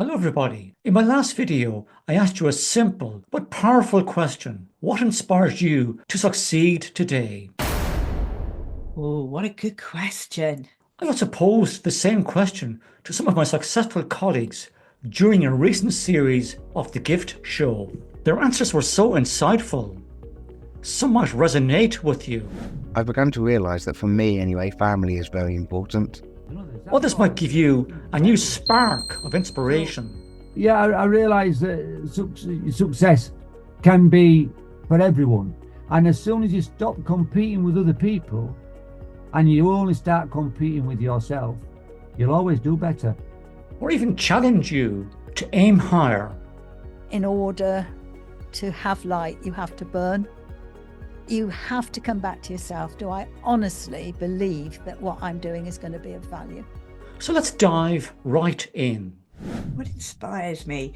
Hello everybody. In my last video, I asked you a simple but powerful question. What inspires you to succeed today? Oh, what a good question. I also posed the same question to some of my successful colleagues during a recent series of The Gift Show. Their answers were so insightful. Some might resonate with you. I've begun to realise that for me anyway, family is very important. Others might give you a new spark of inspiration. Yeah, I realise that success can be for everyone. And as soon as you stop competing with other people and you only start competing with yourself, you'll always do better. Or even challenge you to aim higher. In order to have light, you have to burn. You have to come back to yourself. Do I honestly believe that what I'm doing is going to be of value? So let's dive right in. What inspires me?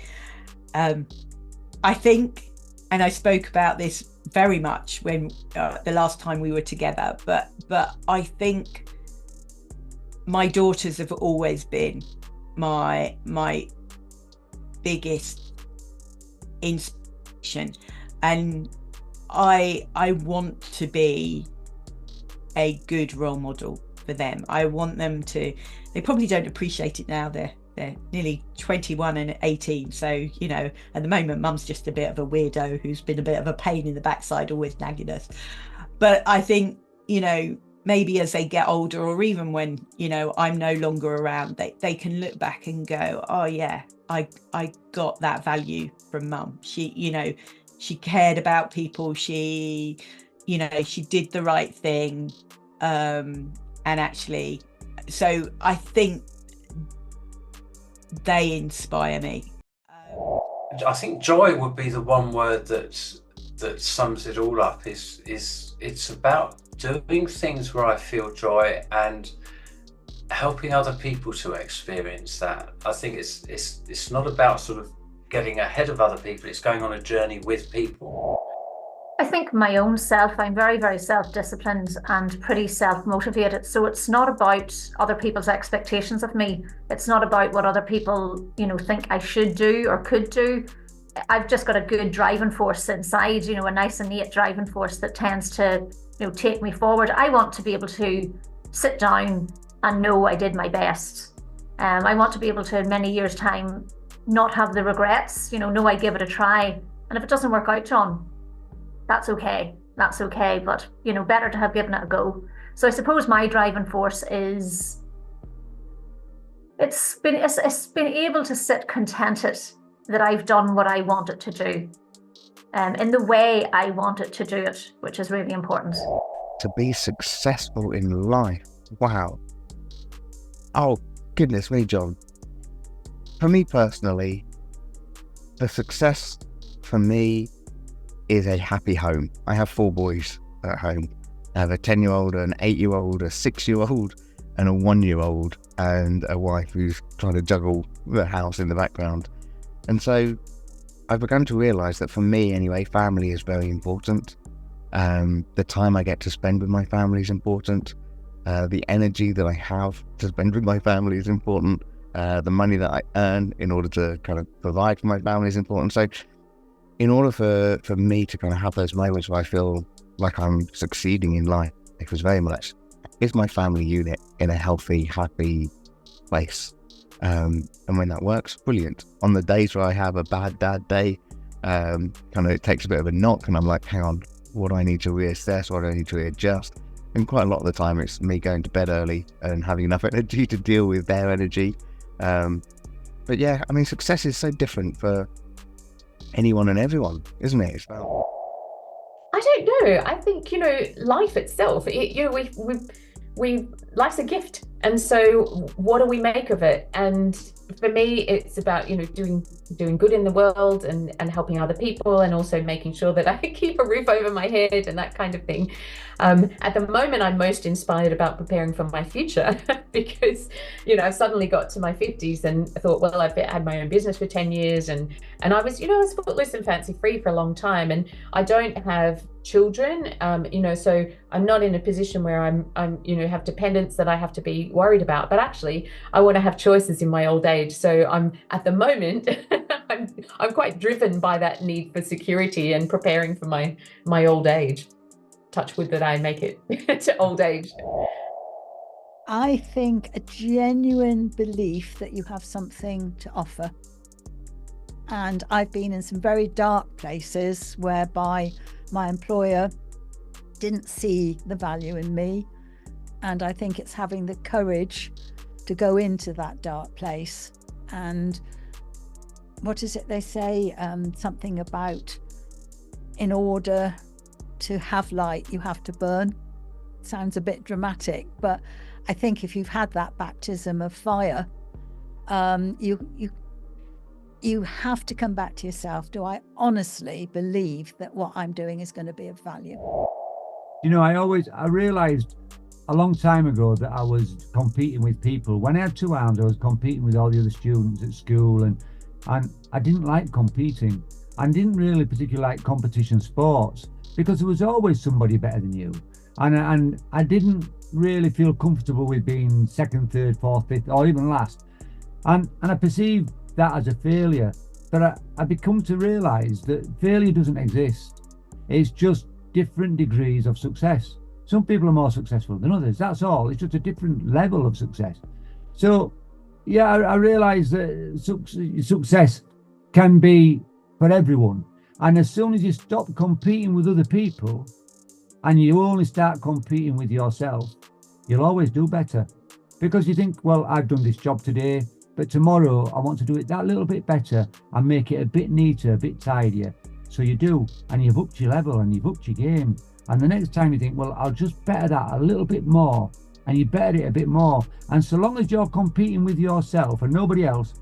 I think, and I spoke about this very much when the last time we were together, but I think my daughters have always been my biggest inspiration, and I want to be a good role model for them. I want them to, they probably don't appreciate it now. They're nearly 21 and 18. So, you know, at the moment, mum's just a bit of a weirdo who's been a bit of a pain in the backside, always nagging us. But I think, you know, maybe as they get older, or even when, you know, I'm no longer around, they can look back and go, oh yeah, I got that value from mum. She, you know, she cared about people. She, you know, she did the right thing. And actually, so I think they inspire me. I think joy would be the one word that sums it all up. It's about doing things where I feel joy and helping other people to experience that. I think it's not about sort of getting ahead of other people. It's going on a journey with people. I think my own self, I'm very, very self-disciplined and pretty self-motivated. So it's not about other people's expectations of me. It's not about what other people, you know, think I should do or could do. I've just got a good driving force inside, you know, a nice innate driving force that tends to, you know, take me forward. I want to be able to sit down and know I did my best. I want to be able to, in many years' time, not have the regrets, you know I give it a try. And if it doesn't work out, John, that's okay. But, you know, better to have given it a go. So I suppose my driving force is, it's been able to sit contented that I've done what I wanted to do, in the way I wanted to do it, which is really important. To be successful in life, wow. Oh, goodness me, John. For me personally, the success for me is a happy home. I have 4 boys at home. I have a 10-year-old, an 8-year-old, a 6-year-old, and a 1-year-old, and a wife who's trying to juggle the house in the background. And so I've begun to realise that for me anyway, family is very important. The time I get to spend with my family is important. The energy that I have to spend with my family is important. The money that I earn in order to kind of provide for my family is important. So in order for me to kind of have those moments where I feel like I'm succeeding in life, it was very much, is my family unit in a healthy, happy place? And when that works, brilliant. On the days where I have a bad dad day, kind of it takes a bit of a knock and I'm like, hang on, what do I need to reassess? What do I need to readjust? And quite a lot of the time it's me going to bed early and having enough energy to deal with their energy. But yeah, I mean, success is so different for anyone and everyone, isn't it? I don't know. I think, you know, life itself, you know, life's a gift. And so what do we make of it? And for me, it's about, you know, doing good in the world and helping other people, and also making sure that I keep a roof over my head and that kind of thing. At the moment, I'm most inspired about preparing for my future because, you know, I've suddenly got to my 50s and thought, well, I've had my own business for 10 years and I was, you know, I was footloose and fancy free for a long time, and I don't have children. So I'm not in a position where I'm have dependents that I have to be worried about, but actually I want to have choices in my old age. So I'm at the moment I'm quite driven by that need for security and preparing for my old age. Touch wood that I make it to old age. I think a genuine belief that you have something to offer. And I've been in some very dark places whereby my employer didn't see the value in me. And I think it's having the courage to go into that dark place. And what is it they say? Something about, in order to have light, you have to burn. Sounds a bit dramatic, but I think if you've had that baptism of fire, you have to come back to yourself. Do I honestly believe that what I'm doing is going to be of value? I realized a long time ago that I was competing with people. When I had two arms, I was competing with all the other students at school, and I didn't like competing. I didn't really particularly like competition sports because there was always somebody better than you. And I didn't really feel comfortable with being second, third, fourth, fifth, or even last. And I perceived that as a failure. But I become to realize that failure doesn't exist. It's just different degrees of success. Some people are more successful than others. That's all. It's just a different level of success. So, yeah, I realize that success can be for everyone. And as soon as you stop competing with other people and you only start competing with yourself, you'll always do better. Because you think, well, I've done this job today, but tomorrow I want to do it that little bit better and make it a bit neater, a bit tidier. So you do, and you've upped your level and you've upped your game. And the next time you think, well, I'll just better that a little bit more, and you better it a bit more. And so long as you're competing with yourself and nobody else,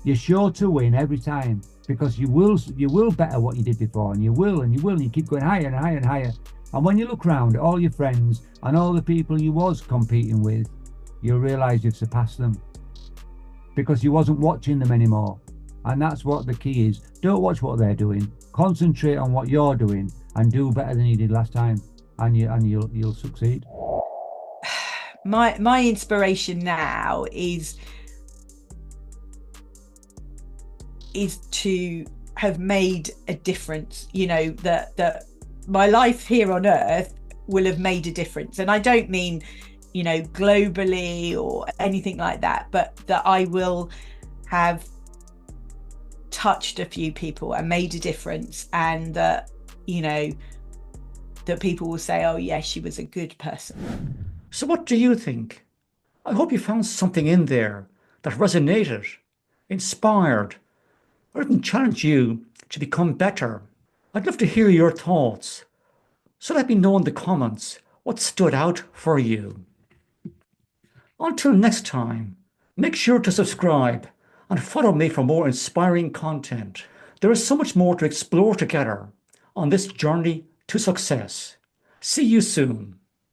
you're sure to win every time, because you will better what you did before, and you will, and you keep going higher and higher and higher. And when you look around at all your friends and all the people you was competing with, you'll realize you've surpassed them because you wasn't watching them anymore. And that's what the key is. Don't watch what they're doing. Concentrate on what you're doing and do better than you did last time, and you'll succeed. My inspiration now is to have made a difference. That my life here on earth will have made a difference. And I don't mean, globally or anything like that, but that I will have touched a few people and made a difference, and that, that people will say, oh yeah, she was a good person. So what do you think? I hope you found something in there that resonated, inspired, or even challenged you to become better. I'd love to hear your thoughts. So let me know in the comments what stood out for you. Until next time, make sure to subscribe and follow me for more inspiring content. There is so much more to explore together on this journey to success. See you soon.